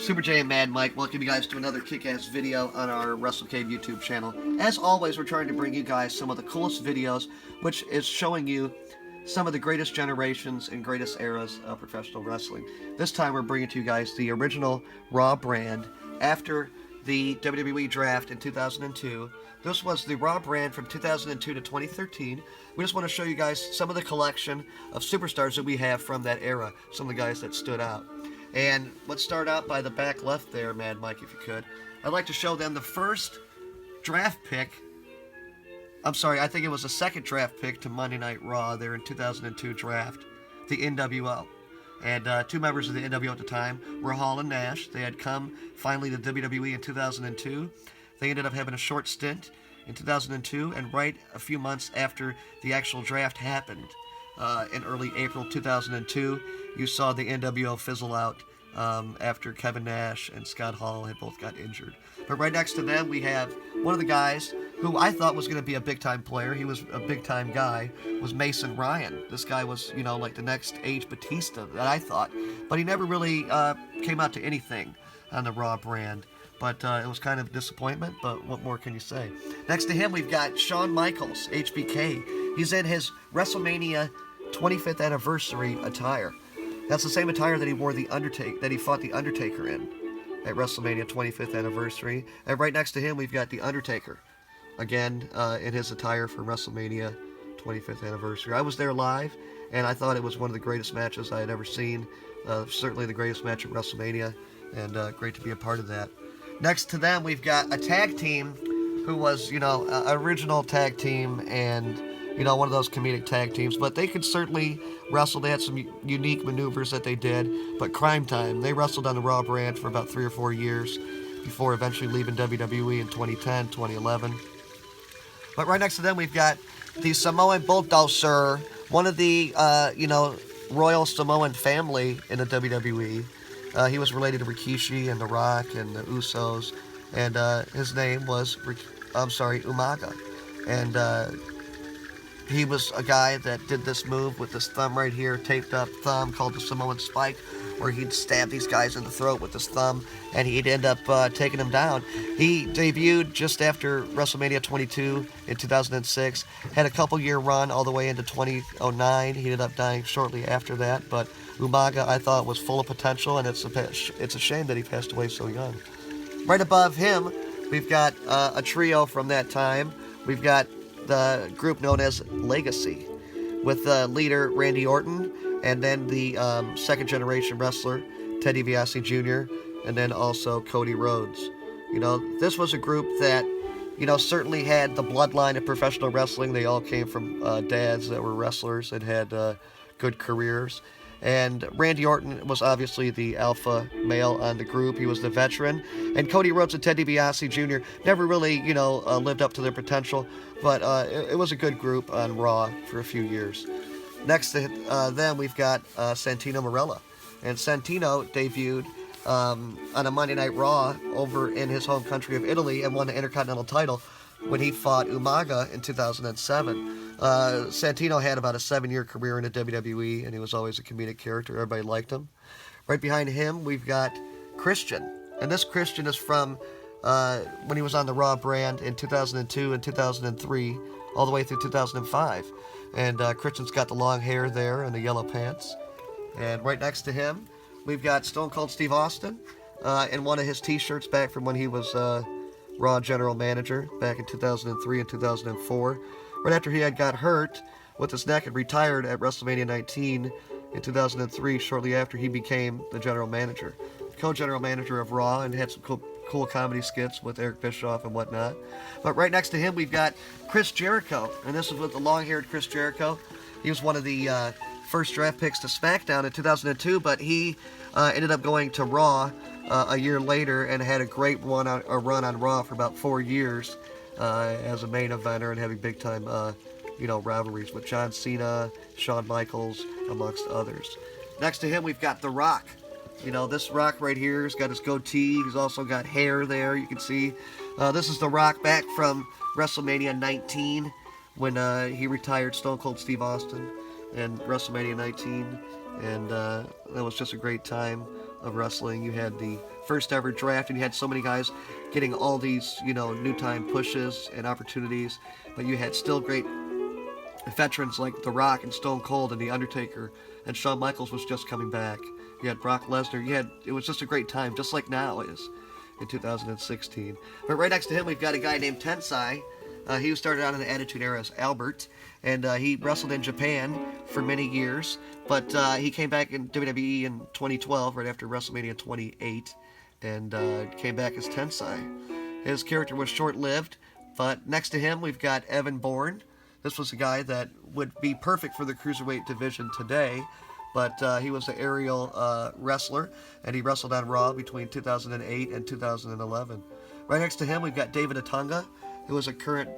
Super J and Mad Mike, welcome you guys to another kick-ass video on our WrestleCade YouTube channel. As always, we're trying to bring you guys some of the coolest videos, which is showing you some of the greatest generations and greatest eras of professional wrestling. This time we're bringing to you guys the original Raw brand after the WWE draft in 2002. This was the Raw brand from 2002 to 2013. We just want to show you guys some of the collection of superstars that we have from that era, some of the guys that stood out. And let's start out by the back left there, Mad Mike, if you could. I'd like to show them the first draft pick. I'm sorry, I think it was the second draft pick to Monday Night Raw there in 2002 draft, the NWO. And two members of the NWO at the time were Hall and Nash. They had come finally to WWE in 2002. They ended up having a short stint in 2002, and right a few months after the actual draft happened, in early April 2002, you saw the NWO fizzle out after Kevin Nash and Scott Hall had both got injured. But right next to them, we have one of the guys who I thought was going to be a big-time player. He was a big-time guy, was Mason Ryan. This guy was, you know, like the next age Batista that I thought. But he never really came out to anything on the Raw brand. But it was kind of a disappointment, but what more can you say? Next to him, we've got Shawn Michaels, Hbk. He's in his WrestleMania 25th anniversary attire. That's the same attire that he wore that he fought the Undertaker in at WrestleMania 25th anniversary. And right next to him, we've got the Undertaker, again in his attire for WrestleMania 25th anniversary. I was there live, and I thought it was one of the greatest matches I had ever seen. Certainly the greatest match at WrestleMania, and great to be a part of that. Next to them, we've got a tag team who was, you know, an original tag team and, you know, one of those comedic tag teams, but they could certainly wrestle. They had some unique maneuvers that they did, but Crime Time, they wrestled on the Raw brand for about 3 or 4 years before eventually leaving WWE in 2010, 2011. But right next to them, we've got the Samoan Bulldozer, one of the, you know, royal Samoan family in the WWE. He was related to Rikishi and The Rock and the Usos, and his name was, Umaga. And he was a guy that did this move with this thumb right here, taped up thumb called the Samoan Spike, where he'd stab these guys in the throat with his thumb, and he'd end up taking them down. He debuted just after WrestleMania 22 in 2006, had a couple-year run all the way into 2009. He ended up dying shortly after that, but Umaga, I thought, was full of potential, and it's a shame that he passed away so young. Right above him, we've got a trio from that time. We've got the group known as Legacy, with leader Randy Orton, and then the second-generation wrestler Teddy DiBiase Jr., and then also Cody Rhodes. You know, this was a group that, you know, certainly had the bloodline of professional wrestling. They all came from dads that were wrestlers and had good careers. And Randy Orton was obviously the alpha male on the group. He was the veteran. And Cody Rhodes and Teddy DiBiase Jr. never really, you know, lived up to their potential. But it was a good group on Raw for a few years. Next to them, we've got Santino Marella. And Santino debuted on a Monday Night Raw over in his home country of Italy and won the Intercontinental title when he fought Umaga in 2007. Santino had about a 7-year career in the WWE, and he was always a comedic character. Everybody liked him. Right behind him, we've got Christian. And this Christian is from when he was on the Raw brand in 2002 and 2003, all the way through 2005. And Christian's got the long hair there and the yellow pants. And right next to him, we've got Stone Cold Steve Austin in one of his t-shirts back from when he was Raw General Manager back in 2003 and 2004. Right after he had got hurt with his neck and retired at WrestleMania 19 in 2003, shortly after he became the General Manager. Co-General Manager of Raw, and had some cool comedy skits with Eric Bischoff and whatnot. But right next to him, we've got Chris Jericho, and this is with the long-haired Chris Jericho. He was one of the first draft picks to SmackDown in 2002, but he ended up going to Raw a year later and had a great run on Raw for about 4 years as a main eventer and having big-time, you know, rivalries with John Cena, Shawn Michaels, amongst others. Next to him, we've got The Rock. You know, this Rock right here has got his goatee. He's also got hair there, you can see. This is The Rock back from WrestleMania 19 when he retired Stone Cold Steve Austin in WrestleMania 19. And that was just a great time of wrestling. You had the first ever draft, and you had so many guys getting all these, new time pushes and opportunities. But you had still great veterans like The Rock and Stone Cold and The Undertaker, and Shawn Michaels was just coming back. You had Brock Lesnar. It was just a great time, just like now is in 2016. But right next to him, we've got a guy named Tensai. He started out in the Attitude Era as Albert, and he wrestled in Japan for many years, but he came back in WWE in 2012, right after WrestleMania 28, and came back as Tensai. His character was short-lived, but next to him, we've got Evan Bourne. This was a guy that would be perfect for the Cruiserweight division today, but he was an aerial wrestler, and he wrestled on Raw between 2008 and 2011. Right next to him, we've got David Otunga, who is a current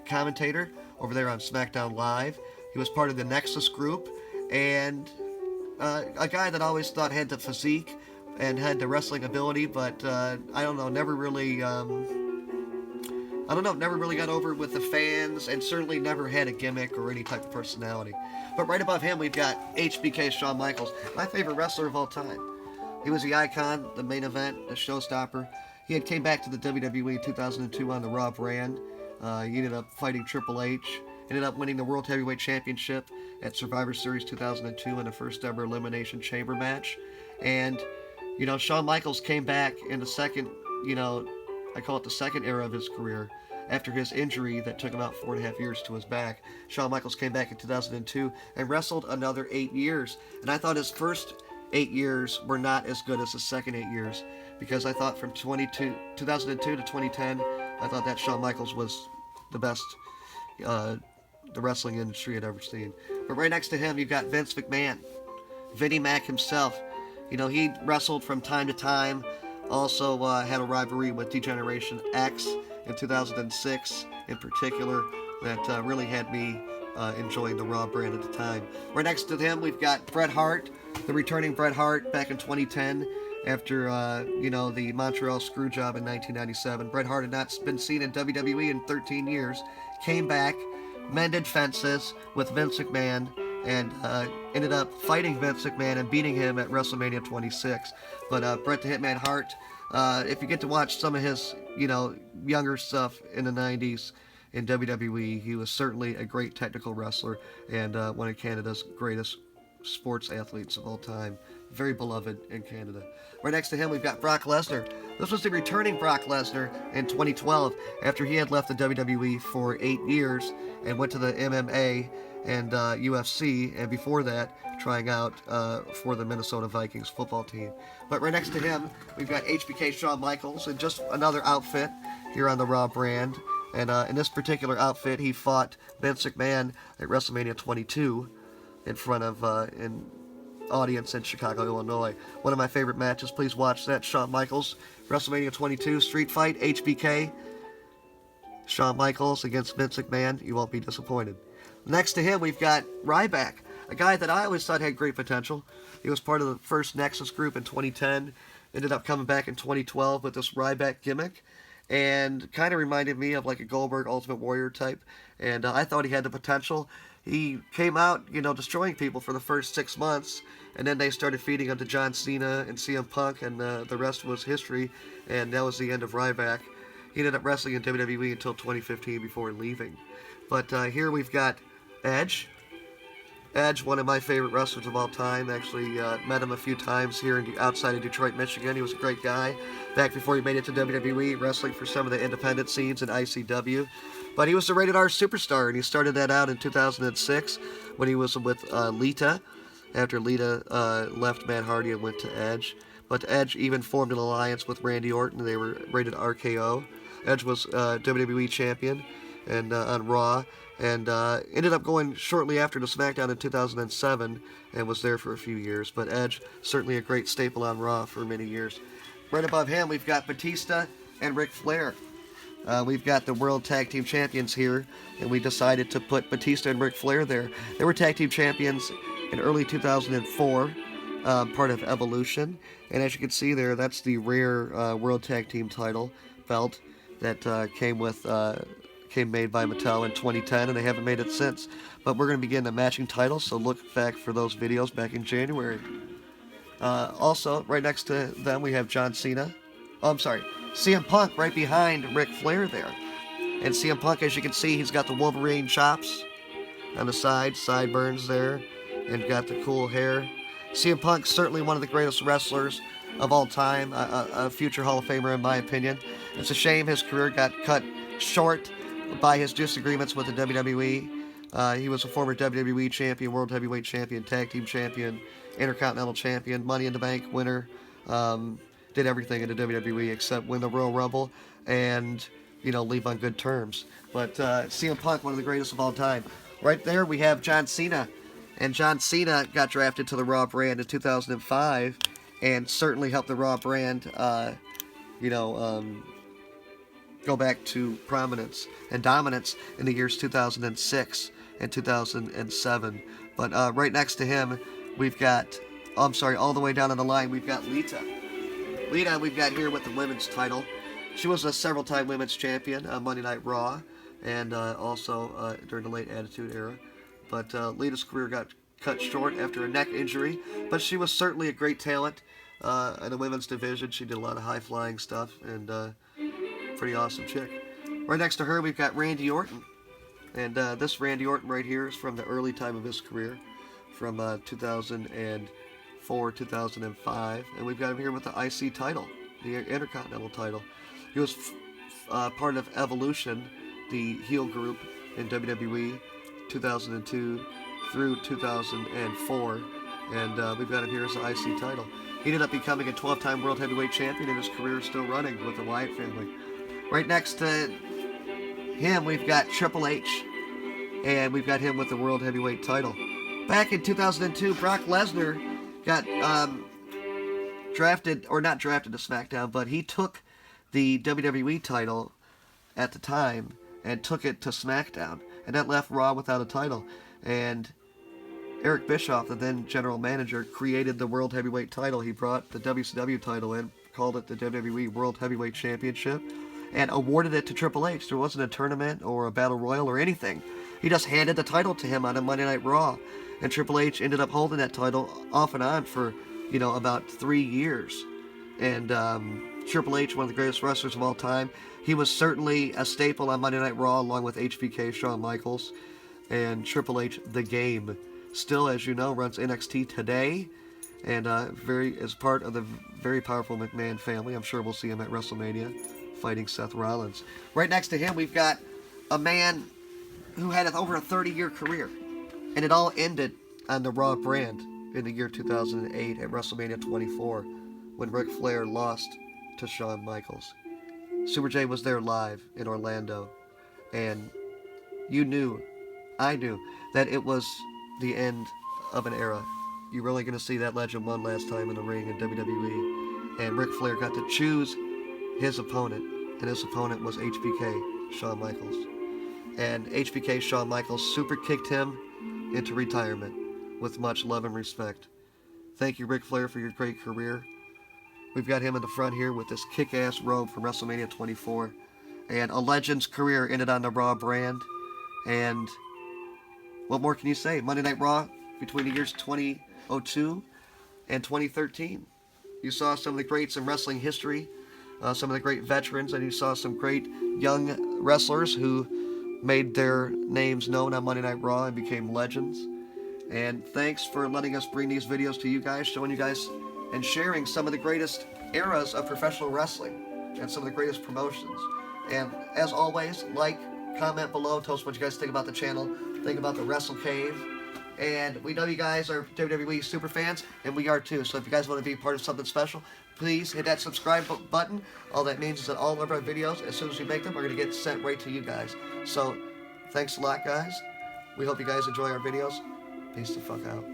commentator over there on SmackDown Live. He was part of the Nexus group, and a guy that I always thought had the physique and had the wrestling ability, but never really got over with the fans, and certainly never had a gimmick or any type of personality. But right above him, we've got Hbk Shawn Michaels, my favorite wrestler of all time. He was the icon, the main event, the showstopper. He had came back to the WWE in 2002 on the Raw brand. He ended up fighting Triple H, ended up winning the World Heavyweight Championship at Survivor Series 2002 in the first ever Elimination Chamber match. And, Shawn Michaels came back in the second, I call it the second era of his career, after his injury that took about 4.5 years to his back. Shawn Michaels came back in 2002 and wrestled another 8 years. And I thought his first 8 years were not as good as his second 8 years, because I thought from 2002 to 2010, I thought that Shawn Michaels was the best the wrestling industry had ever seen. But right next to him, you've got Vince McMahon, Vinnie Mac himself. He wrestled from time to time, also had a rivalry with D-Generation X in 2006 in particular that really had me enjoying the Raw brand at the time. Right next to him, we've got Bret Hart, the returning Bret Hart back in 2010 after, the Montreal Screwjob in 1997. Bret Hart had not been seen in WWE in 13 years, came back, mended fences with Vince McMahon, and ended up fighting Vince McMahon and beating him at WrestleMania 26. But Bret the Hitman Hart, if you get to watch some of his, younger stuff in the 90s in WWE, he was certainly a great technical wrestler and one of Canada's greatest sports athletes of all time. Very beloved in Canada. Right next to him, we've got Brock Lesnar. This was the returning Brock Lesnar in 2012 after he had left the WWE for 8 years and went to the MMA and UFC, and before that, trying out for the Minnesota Vikings football team. But right next to him, we've got Hbk Shawn Michaels, and just another outfit here on the Raw brand. And in this particular outfit, he fought Vince McMahon at WrestleMania 22 in front of an audience in Chicago, Illinois. One of my favorite matches. Please watch that. Shawn Michaels, WrestleMania 22 street fight, Hbk Shawn Michaels against Vince McMahon. You won't be disappointed. Next to him, we've got Ryback, a guy that I always thought had great potential. He was part of the first Nexus group in 2010, ended up coming back in 2012 with this Ryback gimmick, and kind of reminded me of like a Goldberg Ultimate Warrior type, and I thought he had the potential. He came out, destroying people for the first 6 months, and then they started feeding him to John Cena and CM Punk, and the rest was history, and that was the end of Ryback. He ended up wrestling in WWE until 2015 before leaving. But here we've got Edge. Edge, one of my favorite wrestlers of all time. Actually met him a few times here outside of Detroit, Michigan. He was a great guy back before he made it to WWE, wrestling for some of the independent scenes in ICW. But he was a rated R superstar, and he started that out in 2006 when he was with Lita, after Lita left Matt Hardy and went to Edge. But Edge even formed an alliance with Randy Orton. They were rated RKO. Edge was WWE champion and on Raw, and ended up going shortly after to SmackDown in 2007 and was there for a few years. But Edge, certainly a great staple on Raw for many years. Right above him, we've got Batista and Ric Flair. We've got the World Tag Team Champions here, and we decided to put Batista and Ric Flair there. They were Tag Team Champions in early 2004, part of Evolution. And as you can see there, that's the rare World Tag Team title belt that came made by Mattel in 2010, and they haven't made it since. But we're going to begin the matching titles, so look back for those videos back in January. Also, right next to them, we have John Cena. Oh, I'm sorry, CM Punk right behind Ric Flair there. And CM Punk, as you can see, he's got the Wolverine chops on the sideburns there, and got the cool hair. CM Punk's certainly one of the greatest wrestlers of all time, a future Hall of Famer in my opinion. It's a shame his career got cut short by his disagreements with the WWE. He was a former WWE champion, World Heavyweight champion, Tag Team champion, Intercontinental champion, Money in the Bank winner. Did everything in the WWE except win the Royal Rumble and, leave on good terms. But CM Punk, one of the greatest of all time. Right there, we have John Cena. And John Cena got drafted to the Raw brand in 2005 and certainly helped the Raw brand, go back to prominence and dominance in the years 2006 and 2007. But right next to him, we've got, all the way down on the line, we've got Lita. Lita, we've got here with the women's title. She was a several-time women's champion on Monday Night Raw, and also during the late Attitude Era. But Lita's career got cut short after a neck injury, but she was certainly a great talent in the women's division. She did a lot of high-flying stuff, and pretty awesome chick. Right next to her, we've got Randy Orton. And this Randy Orton right here is from the early time of his career, from 2004, 2005. And we've got him here with the IC title, the Intercontinental title. He was part of Evolution, the heel group in WWE, 2002 through 2004. And we've got him here as the IC title. He ended up becoming a 12-time World Heavyweight Champion, and his career is still running with the Wyatt family. Right next to him, we've got Triple H, and we've got him with the World Heavyweight title. Back in 2002, Brock Lesnar got drafted, or not drafted to SmackDown, but he took the WWE title at the time and took it to SmackDown, and that left Raw without a title. And Eric Bischoff, the then general manager, created the World Heavyweight title. He brought the WCW title in, called it the WWE World Heavyweight Championship, and awarded it to Triple H. There wasn't a tournament or a battle royal or anything. He just handed the title to him on a Monday Night Raw, and Triple H ended up holding that title off and on for, about 3 years. And Triple H, one of the greatest wrestlers of all time, he was certainly a staple on Monday Night Raw, along with Hbk Shawn Michaels. And Triple H, the Game, still, as you know, runs NXT today, and is part of the very powerful McMahon family. I'm sure we'll see him at WrestleMania, fighting Seth Rollins. Right next to him, we've got a man who had over a 30-year career, and it all ended on the Raw brand in the year 2008 at WrestleMania 24, when Ric Flair lost to Shawn Michaels. Super J was there live in Orlando, and I knew, that it was the end of an era. You're really going to see that legend one last time in the ring in WWE, and Ric Flair got to choose his opponent, and his opponent was Hbk Shawn Michaels. And Hbk Shawn Michaels super kicked him into retirement with much love and respect. Thank you, Ric Flair, for your great career. We've got him in the front here with this kick-ass robe from WrestleMania 24. And a legend's career ended on the Raw brand. And what more can you say? Monday Night Raw between the years 2002 and 2013. You saw some of the greats in wrestling history, some of the great veterans, and you saw some great young wrestlers who made their names known on Monday Night Raw and became legends. And thanks for letting us bring these videos to you guys, showing you guys and sharing some of the greatest eras of professional wrestling and some of the greatest promotions. And as always, like, comment below, tell us what you guys think about the channel, think about the Wrestle Cave. And we know you guys are WWE super fans, and we are too. So if you guys want to be part of something special, please hit that subscribe button. All that means is that all of our videos, as soon as we make them, are going to get sent right to you guys. So thanks a lot, guys. We hope you guys enjoy our videos. Peace the fuck out.